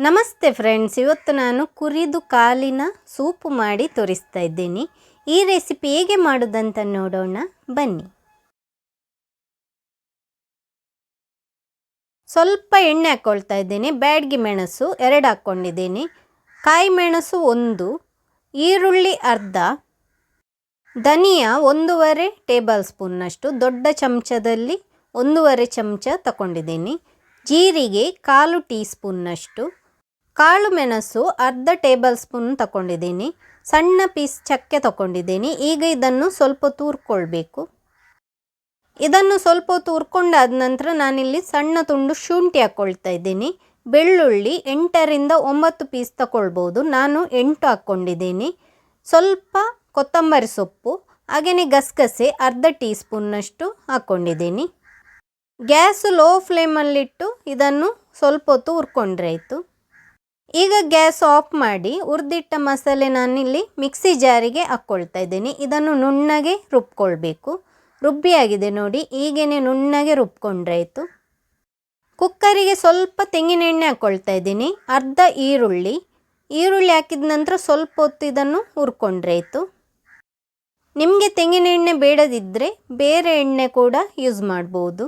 ನಮಸ್ತೆ ಫ್ರೆಂಡ್ಸ್, ಇವತ್ತು ನಾನು ಕುರಿದು ಕಾಲಿನ ಸೂಪು ಮಾಡಿ ತೋರಿಸ್ತಾ ಇದ್ದೀನಿ. ಈ ರೆಸಿಪಿ ಹೇಗೆ ಮಾಡೋದಂತ ನೋಡೋಣ ಬನ್ನಿ. ಸ್ವಲ್ಪ ಎಣ್ಣೆ ಹಾಕ್ಕೊಳ್ತಾ ಇದ್ದೀನಿ. ಬ್ಯಾಡಗಿ ಮೆಣಸು 2 ಹಾಕ್ಕೊಂಡಿದ್ದೀನಿ, ಕಾಯಿ ಮೆಣಸು 1, ಈರುಳ್ಳಿ ಅರ್ಧ, ಧನಿಯಾ 1.5 ಟೇಬಲ್ ಸ್ಪೂನ್ನಷ್ಟು, ದೊಡ್ಡ ಚಮಚದಲ್ಲಿ 1.5 ಚಮಚ ತಗೊಂಡಿದ್ದೀನಿ, ಜೀರಿಗೆ 1/4 ಟೀ ಸ್ಪೂನ್ನಷ್ಟು, ಕಾಳು ಮೆಣಸು ಅರ್ಧ ಟೇಬಲ್ ಸ್ಪೂನ್ ತಗೊಂಡಿದ್ದೀನಿ, ಸಣ್ಣ ಪೀಸ್ ಚಕ್ಕೆ ತಗೊಂಡಿದ್ದೀನಿ. ಈಗ ಇದನ್ನು ಸ್ವಲ್ಪ ಹುರ್ಕೊಳ್ಬೇಕು. ಇದನ್ನು ಸ್ವಲ್ಪ ಹುರ್ಕೊಂಡಾದ ನಂತರ ನಾನಿಲ್ಲಿ ಸಣ್ಣ ತುಂಡು ಶುಂಠಿ ಹಾಕ್ಕೊಳ್ತಾ ಇದ್ದೀನಿ. ಬೆಳ್ಳುಳ್ಳಿ 8ರಿಂದ 9 ಪೀಸ್ ತಗೊಳ್ಬೋದು, ನಾನು 8 ಹಾಕ್ಕೊಂಡಿದ್ದೀನಿ. ಸ್ವಲ್ಪ ಕೊತ್ತಂಬರಿ ಸೊಪ್ಪು, ಹಾಗೆಯೇ ಗಸಗಸೆ ಅರ್ಧ ಟೀ ಸ್ಪೂನ್ನಷ್ಟು ಹಾಕ್ಕೊಂಡಿದ್ದೀನಿ. ಗ್ಯಾಸು ಲೋ ಫ್ಲೇಮಲ್ಲಿಟ್ಟು ಇದನ್ನು ಸ್ವಲ್ಪ ಹೊತ್ತು ಹುರ್ಕೊಂಡ್ರೆ ಆಯಿತು. ಈಗ ಗ್ಯಾಸ್ ಆಫ್ ಮಾಡಿ ಹುರಿದಿಟ್ಟ ಮಸಾಲೆ ನಾನಿಲ್ಲಿ ಮಿಕ್ಸಿ ಜಾರಿಗೆ ಹಾಕ್ಕೊಳ್ತಾ ಇದ್ದೀನಿ. ಇದನ್ನು ನುಣ್ಣಗೆ ರುಬ್ಕೊಳ್ಬೇಕು. ರುಬ್ಬಿಯಾಗಿದೆ ನೋಡಿ, ಹೀಗೇನೆ ನುಣ್ಣಗೆ ರುಬ್ಕೊಂಡ್ರೆ ಆಯಿತು. ಕುಕ್ಕರಿಗೆ ಸ್ವಲ್ಪ ತೆಂಗಿನ ಎಣ್ಣೆ ಹಾಕ್ಕೊಳ್ತಾ ಇದ್ದೀನಿ, ಅರ್ಧ ಈರುಳ್ಳಿ ಹಾಕಿದ ನಂತರ ಸ್ವಲ್ಪ ಹೊತ್ತು ಇದನ್ನು ಹುರ್ಕೊಂಡ್ರೆ ಆಯಿತು. ನಿಮಗೆ ತೆಂಗಿನ ಎಣ್ಣೆ ಬೇಡದಿದ್ದರೆ ಬೇರೆ ಎಣ್ಣೆ ಕೂಡ ಯೂಸ್ ಮಾಡ್ಬೋದು.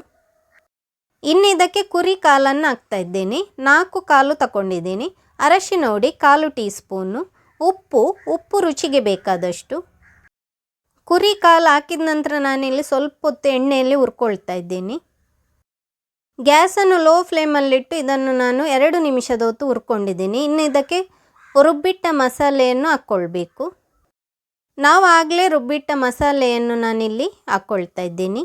ಇನ್ನು ಇದಕ್ಕೆ ಕುರಿ ಕಾಲನ್ನು ಹಾಕ್ತಾ ಇದ್ದೀನಿ. 4 ಕಾಲು ತಗೊಂಡಿದ್ದೀನಿ. ಅರಶಿನ ಹುಡಿ 1/4 ಟೀ ಸ್ಪೂನು, ಉಪ್ಪು ರುಚಿಗೆ ಬೇಕಾದಷ್ಟು. ಕುರಿ ಕಾಲು ಹಾಕಿದ ನಂತರ ನಾನಿಲ್ಲಿ ಸ್ವಲ್ಪ ಹೊತ್ತು ಎಣ್ಣೆಯಲ್ಲಿ ಹುರ್ಕೊಳ್ತಾ ಇದ್ದೀನಿ. ಗ್ಯಾಸನ್ನು ಲೋ ಫ್ಲೇಮಲ್ಲಿಟ್ಟು ಇದನ್ನು ನಾನು 2 ನಿಮಿಷದ ಹೊತ್ತು ಹುರ್ಕೊಂಡಿದ್ದೀನಿ. ಇನ್ನು ಇದಕ್ಕೆ ರುಬ್ಬಿಟ್ಟ ಮಸಾಲೆಯನ್ನು ಹಾಕ್ಕೊಳ್ಬೇಕು. ನಾವು ಆಗಲೇ ರುಬ್ಬಿಟ್ಟ ಮಸಾಲೆಯನ್ನು ನಾನಿಲ್ಲಿ ಹಾಕ್ಕೊಳ್ತಾ ಇದ್ದೀನಿ.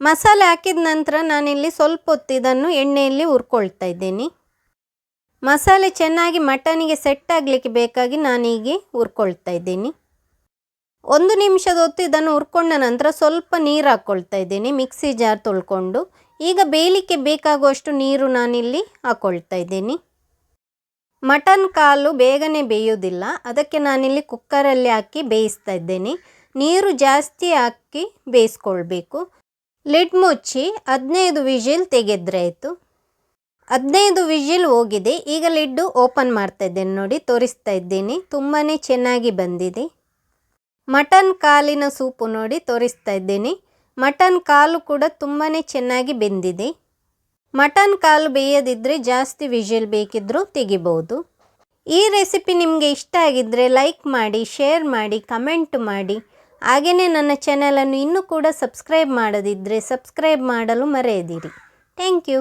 ಮಸಾಲೆ ಹಾಕಿದ ನಂತರ ನಾನಿಲ್ಲಿ ಸ್ವಲ್ಪ ಹೊತ್ತು ಇದನ್ನು ಎಣ್ಣೆಯಲ್ಲಿ ಹುರ್ಕೊಳ್ತಾ ಇದ್ದೀನಿ. ಮಸಾಲೆ ಚೆನ್ನಾಗಿ ಮಟನಿಗೆ ಸೆಟ್ ಆಗಲಿಕ್ಕೆ ಬೇಕಾಗಿ ನಾನೀಗೆ ಹುರ್ಕೊಳ್ತಾ ಇದ್ದೀನಿ. 1 ನಿಮಿಷದ ಹೊತ್ತು ಇದನ್ನು ಹುರ್ಕೊಂಡ ನಂತರ ಸ್ವಲ್ಪ ನೀರು ಹಾಕ್ಕೊಳ್ತಾ ಇದ್ದೀನಿ, ಮಿಕ್ಸಿ ಜಾರ್ ತೊಳ್ಕೊಂಡು. ಈಗ ಬೇಯಲಿಕ್ಕೆ ಬೇಕಾಗುವಷ್ಟು ನೀರು ನಾನಿಲ್ಲಿ ಹಾಕ್ಕೊಳ್ತಾ ಇದ್ದೀನಿ. ಮಟನ್ ಕಾಲು ಬೇಗನೆ ಬೇಯೋದಿಲ್ಲ, ಅದಕ್ಕೆ ನಾನಿಲ್ಲಿ ಕುಕ್ಕರಲ್ಲಿ ಹಾಕಿ ಬೇಯಿಸ್ತಾ ಇದ್ದೇನೆ. ನೀರು ಜಾಸ್ತಿ ಹಾಕಿ ಬೇಯಿಸ್ಕೊಳ್ಬೇಕು. ಲಿಡ್ ಮುಚ್ಚಿ 15 ವಿಜಿಲ್ ತೆಗೆದ್ರೆ ಆಯಿತು. 15 ವಿಜಿಲ್ ಹೋಗಿದೆ. ಈಗ ಲಿಡ್ಡು ಓಪನ್ ಮಾಡ್ತಾ ಇದ್ದೇನೆ ನೋಡಿ, ತೋರಿಸ್ತಾ ಇದ್ದೀನಿ. ತುಂಬಾ ಚೆನ್ನಾಗಿ ಬಂದಿದೆ. ಮಟನ್ ಕಾಲಿನ ಸೂಪು ನೋಡಿ ತೋರಿಸ್ತಾ ಇದ್ದೀನಿ. ಮಟನ್ ಕಾಲು ಕೂಡ ತುಂಬಾ ಚೆನ್ನಾಗಿ ಬೆಂದಿದೆ. ಮಟನ್ ಕಾಲು ಬೇಯದಿದ್ದರೆ ಜಾಸ್ತಿ ವಿಜಿಲ್ ಬೇಕಿದ್ದರೂ ತೆಗಿಬೋದು. ಈ ರೆಸಿಪಿ ನಿಮಗೆ ಇಷ್ಟ ಆಗಿದ್ದರೆ ಲೈಕ್ ಮಾಡಿ, ಶೇರ್ ಮಾಡಿ, ಕಮೆಂಟ್ ಮಾಡಿ. ಹಾಗೆಯೇ ನನ್ನ ಚಾನಲನ್ನು ಇನ್ನೂ ಕೂಡ ಸಬ್ಸ್ಕ್ರೈಬ್ ಮಾಡದಿದ್ದರೆ ಸಬ್ಸ್ಕ್ರೈಬ್ ಮಾಡಲು ಮರೆಯದಿರಿ. Thank you.